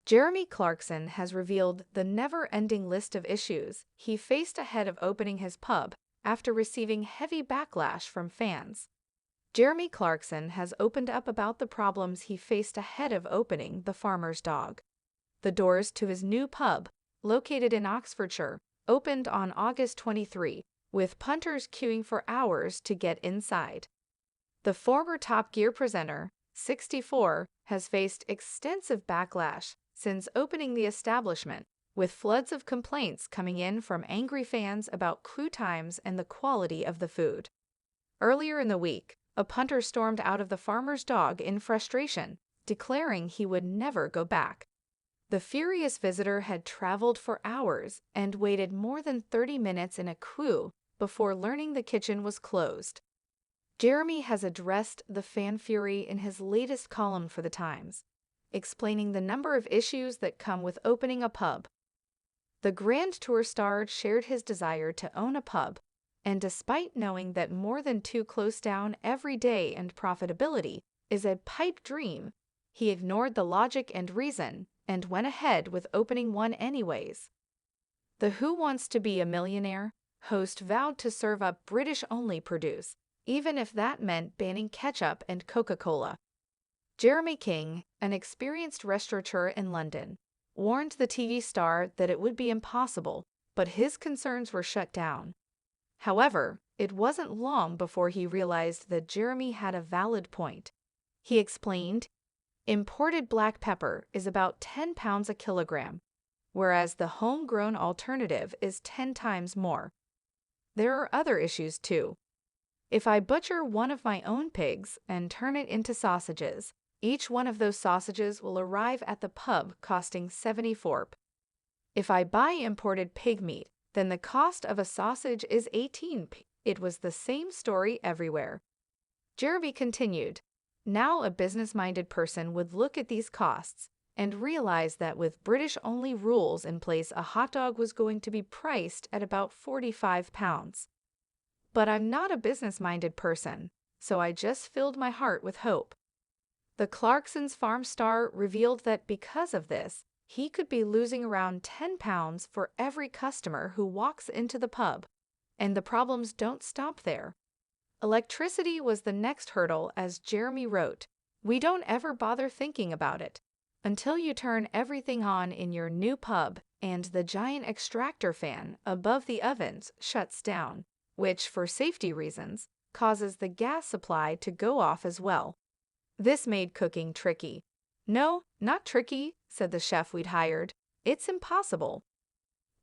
Jeremy Clarkson has revealed the never-ending list of issues he faced ahead of opening his pub after receiving heavy backlash from fans. Jeremy Clarkson has opened up about the problems he faced ahead of opening the Farmer's Dog. The doors to his new pub, located in Oxfordshire, opened on August 23, with punters queuing for hours to get inside. The former Top Gear presenter, 64, has faced extensive backlash since opening the establishment, with floods of complaints coming in from angry fans about queue times and the quality of the food. Earlier in the week, a punter stormed out of the Farmer's Dog in frustration, declaring he would never go back. The furious visitor had traveled for hours and waited more than 30 minutes in a queue before learning the kitchen was closed. Jeremy has addressed the fan fury in his latest column for The Times, explaining the number of issues that come with opening a pub. The Grand Tour star shared his desire to own a pub, and despite knowing that more than 2 close down every day and profitability is a pipe dream, he ignored the logic and reason and went ahead with opening one anyways. The Who Wants to Be a Millionaire host vowed to serve up British-only produce, even if that meant banning ketchup and Coca-Cola. Jeremy King, an experienced restaurateur in London, warned the TV star that it would be impossible, but his concerns were shut down. However, it wasn't long before he realized that Jeremy had a valid point. He explained, "Imported black pepper is about 10 pounds a kilogram, whereas the homegrown alternative is 10 times more. There are other issues too. If I butcher one of my own pigs and turn it into sausages, each one of those sausages will arrive at the pub costing 74p. If I buy imported pig meat, then the cost of a sausage is 18p. It was the same story everywhere." Jeremy continued, "Now a business-minded person would look at these costs and realize that with British-only rules in place, a hot dog was going to be priced at about 45 pounds. But I'm not a business-minded person, so I just filled my heart with hope." The Clarkson's farm star revealed that because of this, he could be losing around 10 pounds for every customer who walks into the pub. And the problems don't stop there. Electricity was the next hurdle, as Jeremy wrote. "We don't ever bother thinking about it until you turn everything on in your new pub and the giant extractor fan above the ovens shuts down, which, for safety reasons, causes the gas supply to go off as well. This made cooking tricky." "No, not tricky," said the chef we'd hired. "It's impossible."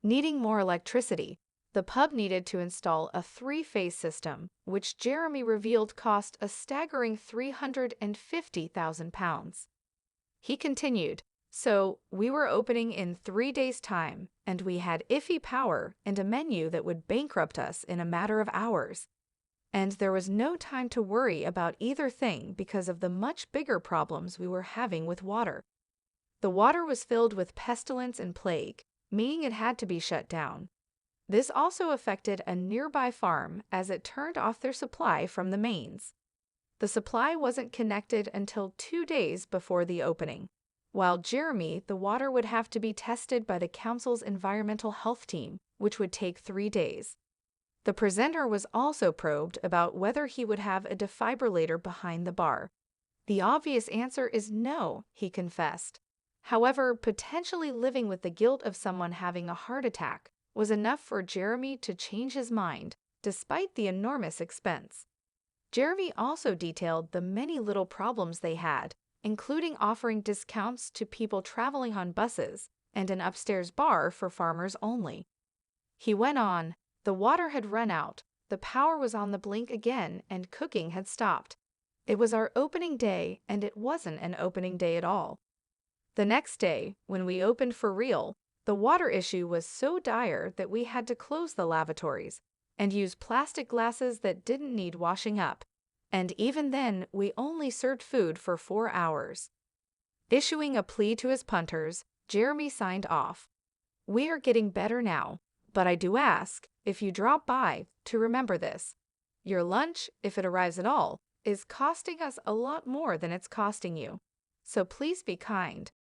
Needing more electricity, the pub needed to install a 3-phase system, which Jeremy revealed cost a staggering £350,000. He continued, "So, we were opening in 3 days' time, and we had iffy power and a menu that would bankrupt us in a matter of hours. And there was no time to worry about either thing because of the much bigger problems we were having with water. The water was filled with pestilence and plague, meaning it had to be shut down. This also affected a nearby farm as it turned off their supply from the mains. The supply wasn't connected until 2 days before the opening. While Jeremy, the water would have to be tested by the council's environmental health team, which would take 3 days. The presenter was also probed about whether he would have a defibrillator behind the bar. The obvious answer is no, he confessed. However, potentially living with the guilt of someone having a heart attack was enough for Jeremy to change his mind, despite the enormous expense. Jeremy also detailed the many little problems they had, including offering discounts to people traveling on buses and an upstairs bar for farmers only. He went on, "The water had run out, the power was on the blink again, and cooking had stopped. It was our opening day, and it wasn't an opening day at all. The next day, when we opened for real, the water issue was so dire that we had to close the lavatories and use plastic glasses that didn't need washing up. And even then, we only served food for 4 hours." Issuing a plea to his punters, Jeremy signed off. "We are getting better now, but I do ask, if you drop by, to remember this. Your lunch, if it arrives at all, is costing us a lot more than it's costing you. So please be kind."